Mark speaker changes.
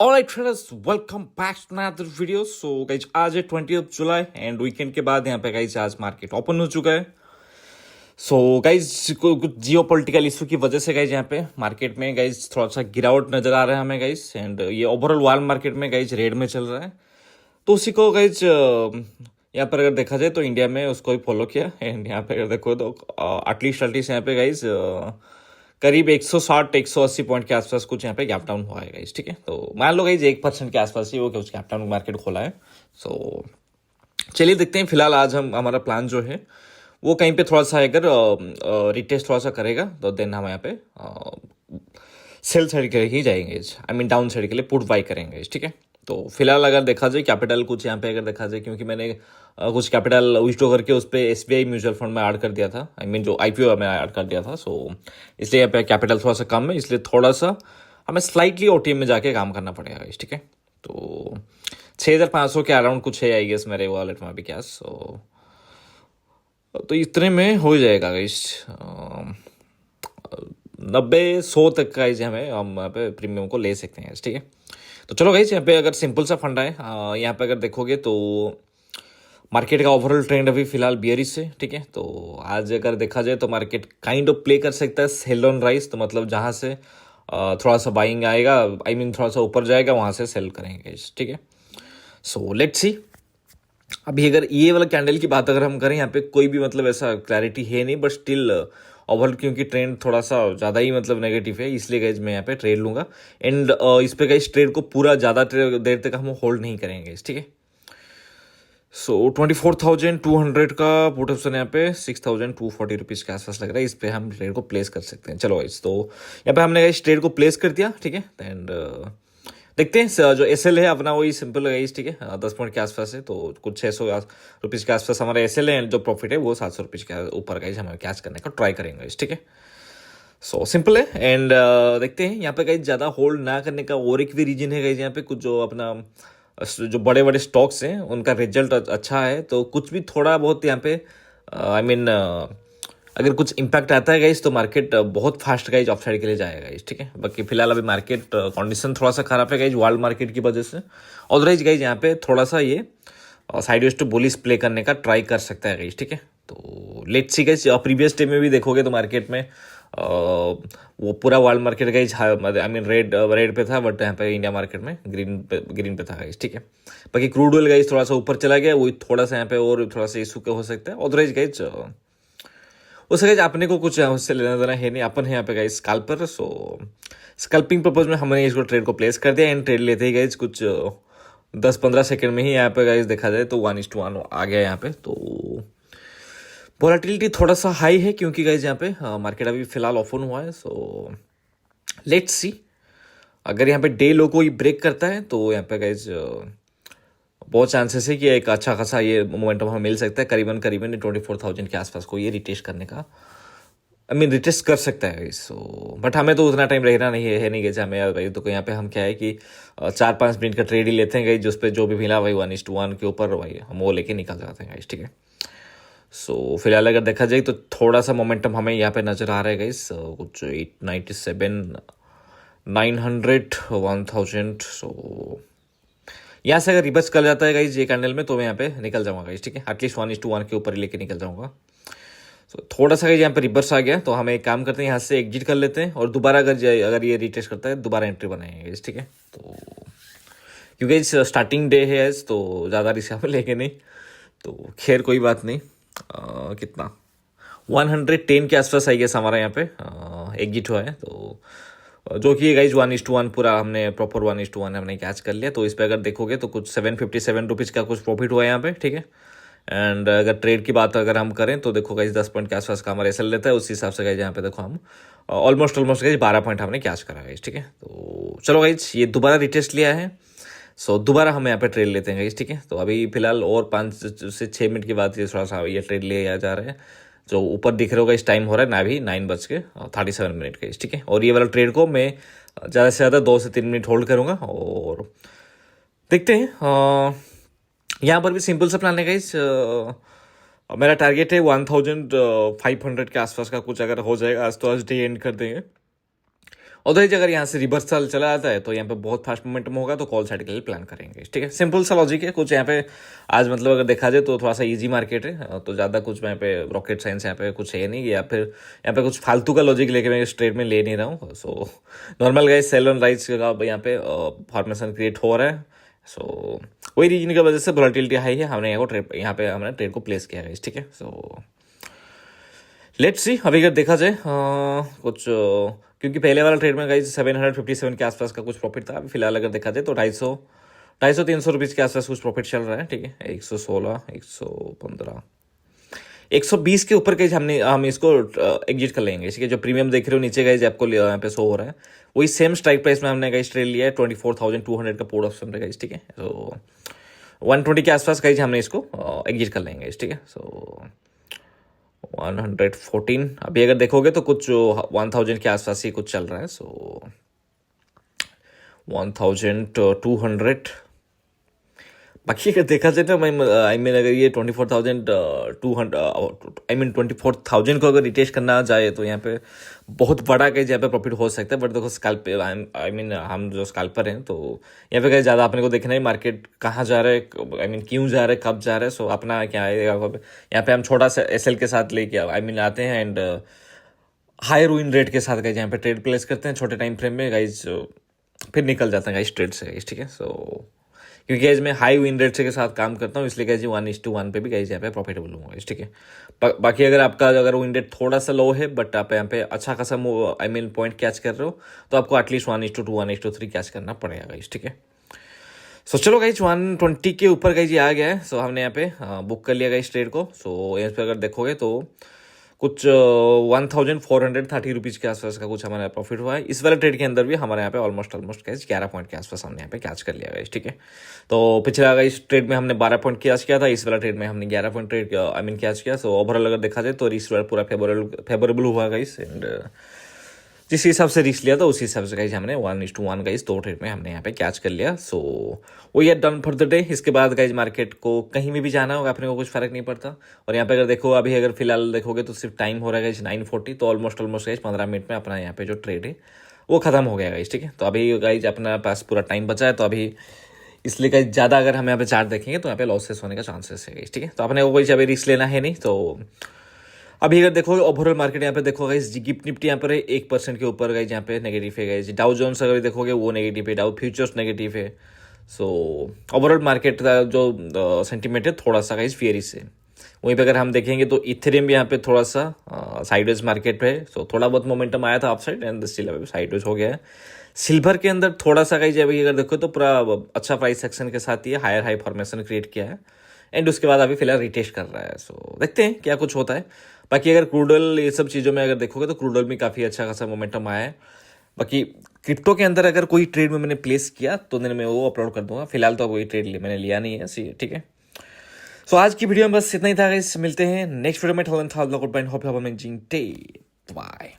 Speaker 1: Alright traders, welcome back to another video. So guys आज है 20th July and weekend के बाद यहाँ पे गाइज आज मार्केट ओपन हो चुका है. सो गाइज कुछ जियो पोलिटिकल इशू की वजह से गाइज यहाँ पे मार्केट में गाइज थोड़ा सा गिरावट नजर आ रहा है हमें गाइज. एंड ये ओवरऑल वाल मार्केट में गाइज रेड में चल रहा है. तो उसी को गाइज यहाँ पर अगर देखा जाए तो इंडिया में उसको ही फॉलो किया. एंड यहाँ पे अगर देखो तो एटलीस्ट यहाँ पे गाइज करीब 160-180 पॉइंट के आसपास कुछ यहाँ पे गैप डाउन हुआ है गाइज. ठीक है, तो मान लो गाइज 1% के आसपास ही वो कुछ गैप डाउन मार्केट खोला है. सो चलिए देखते हैं. फिलहाल आज हमारा प्लान जो है वो कहीं पे थोड़ा सा अगर रिटेस्ट थोड़ा सा करेगा तो देन हम यहाँ पे सेल साइड के लिए ही जाएंगे. आई मीन डाउन साइड के लिए पुट बाई करेंगे. ठीक है, तो फिलहाल अगर देखा जाए कैपिटल कुछ यहाँ पे अगर देखा जाए, क्योंकि मैंने कुछ कैपिटल विथड्रॉ करके उस पर SBI म्यूचुअल फंड में ऐड कर दिया था. आई मीन जो IPO में ऐड कर दिया था. सो इसलिए यहाँ पे कैपिटल थोड़ा सा कम है, इसलिए थोड़ा सा हमें स्लाइटली OTM में जाके काम करना पड़ेगा. ठीक है, तो 6500 के अराउंड कुछ है आई गेस मेरे वॉलेट में अभी क्या. सो तो इतने में हो जाएगा गाइस. 90-100 तक का हमें हम यहाँ पे प्रीमियम को ले सकते हैं. ठीक है, तो चलो गाइस यहाँ पे अगर सिंपल सा फंडा है. यहाँ पे अगर देखोगे तो मार्केट का ओवरऑल ट्रेंड अभी फिलहाल बियरिश है. ठीक है, तो आज अगर देखा जाए तो मार्केट काइंड ऑफ प्ले कर सकता है सेल ऑन राइज. तो मतलब जहाँ से थोड़ा सा बाइंग आएगा, आई मीन थोड़ा सा ऊपर जाएगा, वहाँ से सेल करेंगे. ठीक है, सो लेट्स सी. अभी अगर ये वाला कैंडल की बात अगर हम करें, यहाँ पे कोई भी मतलब ऐसा क्लैरिटी है नहीं, बट स्टिल ओवरऑल क्योंकि ट्रेंड थोड़ा सा ज़्यादा ही मतलब नेगेटिव है, इसलिए गाइज मैं यहाँ पे ट्रेड लूँगा. एंड इस पे गाइज ट्रेड को पूरा ज़्यादा देर तक हम होल्ड नहीं करेंगे. ठीक है, सो 24,200 का पुट ऑप्शन यहाँ पे 6,240 रुपीज़ के आसपास लग रहा है. इस पे हम ट्रेड को प्लेस कर सकते हैं. चलो गाइज, तो यहाँ पे हमने गाइज ट्रेड को प्लेस कर दिया. ठीक है, एंड देखते हैं जो SL है अपना वही सिंपल है. ठीक है, 10 पॉइंट के आसपास है, तो कुछ 600 रुपीज़ के आसपास हमारा SL है. एंड जो प्रॉफिट है वो 700 रुपीज़ के ऊपर गाइज हमें कैच करने का ट्राई करेंगे. ठीक है, सो सिंपल है. एंड देखते हैं यहाँ पे गाइज ज़्यादा होल्ड ना करने का और एक भी रीजन है गाइज. यहाँ पे कुछ जो अपना जो बड़े बड़े स्टॉक्स हैं उनका रिजल्ट अच्छा है, तो कुछ भी थोड़ा बहुत यहाँ पे आई मीन अगर कुछ इम्पैक्ट आता है गाइज तो मार्केट बहुत फास्ट गाइज ऑफ साइड के लिए जाएगा गाइज. ठीक है, बाकी फिलहाल अभी मार्केट कंडीशन थोड़ा सा खराब है गाइज वर्ल्ड मार्केट की वजह से. अदरवाइज गाइज यहाँ पे थोड़ा सा ये साइडवेज टू बुलिश प्ले करने का ट्राई कर सकता है गाइज. ठीक है, तो let's see guys. Previous day में भी देखोगे तो मार्केट में वो पूरा world market guys I mean red पे था, बट यहाँ पे इंडिया मार्केट में ग्रीन पे था गाइज. ठीक है, बाकी क्रूड ऑयल गाइज थोड़ा सा ऊपर चला गया, वही थोड़ा सा यहाँ पे और थोड़ा सा इशू हो सकता है. अदरवाइज गाइज उससे गाइज अपने को कुछ उससे लेना देना है नहीं. अपन है यहाँ पे गाइज स्कैल्पर. सो स्कैल्पिंग पर्पज में हमने इसको ट्रेड को प्लेस कर दिया. एंड ट्रेड लेते ही गाइज कुछ 10-15 सेकंड में ही यहाँ पे गाइज देखा जाए तो 1:1 आ गया यहाँ पे. तो वोलेटिलिटी थोड़ा सा हाई है क्योंकि गाइज यहाँ पे मार्केट अभी फिलहाल ओपन हुआ है. सो लेट्स सी, अगर यहाँ पे डे लो को ही ब्रेक करता है तो यहाँ पे गाइज बहुत चांसेस है कि एक अच्छा खासा ये मोमेंटम हमें मिल सकता है. करीबन 24,000 के आसपास को ये रिटेस्ट करने का आई मीन रिटेस्ट कर सकता है. सो बट हमें तो उतना टाइम रहना नहीं है नहीं गया हमें भाई. तो यहाँ पे हम क्या है कि 4-5 मिनट का ट्रेड ही लेते हैं गई, जिस पे जो भी मिला भाई 1:1 के ऊपर भाई हम वो लेके निकल जाते हैं. ठीक है, सो फिलहाल अगर देखा जाए तो थोड़ा सा मोमेंटम हमें यहाँ पे नज़र आ रहा है गाइस. कुछ 897, 900, 1000. सो यहाँ से अगर रिवर्स कर जाता है गाइस ये कैंडल में तो मैं यहाँ पे निकल जाऊँगा गाइस. ठीक है, एटलीस्ट 1:1 के ऊपर ही लेके निकल जाऊँगा. सो थोड़ा सा यहाँ पे रिवर्स आ गया तो हम एक काम करते हैं, यहाँ से एग्जिट कर लेते हैं और दोबारा अगर ये रिटेस्ट करता है दोबारा एंट्री बनाएंगे गाइस. ठीक है, तो क्योंकि स्टार्टिंग डे है आज तो ज़्यादा रिस्क हमें लेके नहीं, तो खैर कोई बात नहीं. कितना 110 के आसपास आई गेस हमारा यहाँ पे एग्जिट हुआ है. तो जो कि गाइज 1:1 पूरा हमने प्रॉपर 1:1 हमने कैच कर लिया. तो इस पर अगर देखोगे तो कुछ 757 रुपीज़ का कुछ प्रॉफिट हुआ है यहाँ पे. ठीक है, एंड अगर ट्रेड की बात अगर हम करें तो देखो गाइज 10 पॉइंट के आसपास का हमारा SL लेता है. उस हिसाब से गाइज यहाँ पे देखो हम ऑलमोस्ट गाइज 12 पॉइंट हमने कैच करा गाइज. ठीक है, तो चलो गाइज ये दोबारा रिटेस्ट लिया है. सो दोबारा हम यहाँ पे ट्रेड लेते हैं गाइज. ठीक है, तो अभी फिलहाल और 5 से 6 मिनट के बाद ये थोड़ा सा ये ट्रेड लिया जा रहा है. जो ऊपर दिख रहा होगा इस टाइम हो रहा है ना अभी 9:37 का. ठीक है, और ये वाला ट्रेड को मैं ज़्यादा से ज़्यादा 2 से 3 मिनट होल्ड करूँगा और देखते हैं. यहाँ पर भी सिंपल सा प्लान है गाइस. मेरा टारगेट है 1500 के आसपास का कुछ अगर हो जाएगा आज तो आज डे एंड कर देंगे. और गाइज अगर यहाँ से रिवर्सल चला जाता है तो यहाँ पे बहुत फास्ट मोमेंटम होगा, तो कॉल साइड के लिए प्लान करेंगे। ठीक है, सिंपल सा लॉजिक है कुछ यहाँ पे। आज मतलब अगर देखा जाए तो थोड़ा सा इजी मार्केट है, तो ज़्यादा कुछ यहाँ पे रॉकेट साइंस यहाँ पे कुछ है नहीं, या फिर यहाँ पे कुछ फालतू का लॉजिक लेके मैं इस ट्रेड में ले नहीं रहा हूँ। So normal guys sell on rise का यहाँ पे फॉर्मेशन क्रिएट हो रहा है। सो वही रीजन की वजह से वोलेटिलिटी हाई है, हमने यहाँ पे हमने ट्रेड को प्लेस किया है। ठीक है, सो लेट्स सी। अभी अगर देखा जाए कुछ क्योंकि पहले वाला ट्रेड में गाइज 757 के आसपास का कुछ प्रॉफिट था। अभी फिलहाल अगर देखा जाए तो 250-300 रुपीज़ के आसपास कुछ प्रॉफिट चल रहा है। ठीक है, 116, 115, 120 के ऊपर गाइज हम इसको एग्जिट कर लेंगे। ठीक है, जो प्रीमियम देख रहे हो नीचे गाइज आपको यहाँ पे शो हो रहा है, वही सेम स्ट्राइक प्राइस में हमने गाइज ट्रेड लिया है 24,200 का पोर्ट ऑप्शन पे गाइज। ठीक है, तो 120 के आसपास गाइज हमने इसको एग्जिट कर लेंगे। ठीक है, सो 114 अभी अगर देखोगे तो कुछ 1000 के आसपास ही कुछ चल रहा है। सो 1200 बाकी अगर देखा जाए ना, आई मीन अगर ये 24,000 को अगर रिटेस्ट करना जाए तो यहाँ पे बहुत बड़ा कहीं यहाँ पे प्रॉफिट हो सकता है। बट देखो स्कैल्प आई मीन हम जो स्कैल्पर हैं तो यहाँ पे कहीं ज़्यादा अपने को देखना है मार्केट कहाँ जा रहा है, आई मीन क्यों जा रहा है, कब जा रहा है। सो अपना क्या है यहाँ पे हम छोटा सा एसएल के साथ लेके आई मीन आते हैं एंड हायर विन रेट के साथ गाइज यहाँ पे ट्रेड प्लेस करते हैं छोटे टाइम फ्रेम में गाइज, फिर निकल जाते हैं गाइज ट्रेड से गाइज। ठीक है, सो क्योंकि गाइज मैं हाई विन रेट के साथ काम करता हूँ, इसलिए गाइज 1:1 पे भी गाइज यहाँ पे प्रॉफिटेबल हूँ गाइज। ठीक है, बाकी अगर आपका अगर विन रेट थोड़ा सा लो है बट आप यहाँ पे अच्छा खासा आई मीन पॉइंट कैच कर रहे हो तो आपको एटलीस्ट 1:2 1:3 कैच करना पड़ेगा गाइज। ठीक है, सो चलो गाइज 120 के ऊपर गाइज ये आ गया है। सो हमने यहाँ पे बुक कर लिया गाइज ट्रेड को। सो यहाँ पे अगर देखोगे तो कुछ 1430 रुपीज़ के आसपास का कुछ हमारा प्रॉफिट हुआ है। इस वाले ट्रेड के अंदर भी हमारे यहाँ पे ऑलमोस्ट कैच 11 पॉइंट के आसपास हमने यहाँ पे कैच कर लिया गाइस। ठीक है, तो पिछला इस ट्रेड में हमने 12 पॉइंट कैच किया था, इस वाला ट्रेड में हमने 11 point trade I mean catch किया। सो ओवरऑल अगर देखा जाए तो रिस्क पूरा फेवरेबल हुआ गाइस, एंड जिस हिसाब से रिस्क लिया था उसी हिसाब से गाइज हमने 1:1 गाइज 2 ट्रेड में हमने यहाँ पे कैच कर लिया। सो वो ये डन फॉर द डे। इसके बाद गाइज मार्केट को कहीं भी जाना होगा अपने को कुछ फर्क नहीं पड़ता। और यहाँ पे अगर देखो अभी अगर फिलहाल देखोगे तो सिर्फ टाइम हो रहा है गाइज 9:40, तो ऑलमोस्ट गाइज 15 मिनट में अपना यहाँ पे जो ट्रेड है वो खत्म हो गया गाइज। ठीक है, तो अभी गाइज अपना पास पूरा टाइम बचा है, तो अभी इसलिए गाइज ज़्यादा अगर हम यहाँ पे चार्ट देखेंगे तो यहाँ पे लॉसेस होने का चांसेस है गाइज। ठीक है, तो अपने को कोई अभी रिस्क लेना है नहीं। तो अभी अगर देखो ओवरऑल मार्केट यहाँ पे देखो गाइस, गिफ्ट निफ्टी यहाँ पर 1% के ऊपर गाइस यहाँ पे नेगेटिव है गाइस। डाउ जोन्स अगर देखोगे वो नेगेटिव है, डाउ फ्यूचर्स नेगेटिव है। सो ओवरऑल मार्केट का जो सेंटीमेंट है थोड़ा सा गाइस फियरी से। वहीं पे अगर हम देखेंगे तो इथेरियम भी यहाँ पे थोड़ा सा साइडवेज मार्केट है। सो थोड़ा बहुत मोमेंटम आया था अपसाइड एंड स्टिल साइडवेज हो गया है। सिल्वर के अंदर थोड़ा सा गाइस अभी अगर देखो तो पूरा अच्छा प्राइस सेक्शन के साथ ही हायर हाई फॉर्मेशन क्रिएट किया है एंड उसके बाद अभी फिलहाल रिटेस्ट कर रहा है। सो देखते हैं क्या कुछ होता है। बाकी अगर क्रूड ऑयल ये सब चीज़ों में अगर देखोगे तो क्रूड ऑयल में काफ़ी अच्छा खासा मोमेंटम आया है। बाकी क्रिप्टो के अंदर अगर कोई ट्रेड में मैंने प्लेस किया तो मैं वो अपलोड कर दूंगा। फिलहाल तो कोई ट्रेड मैंने लिया नहीं है। ठीक है, सो आज की वीडियो में बस इतना ही था गाइस। मिलते हैं नेक्स्ट वीडियो में। Hope you have amazing day. Bye.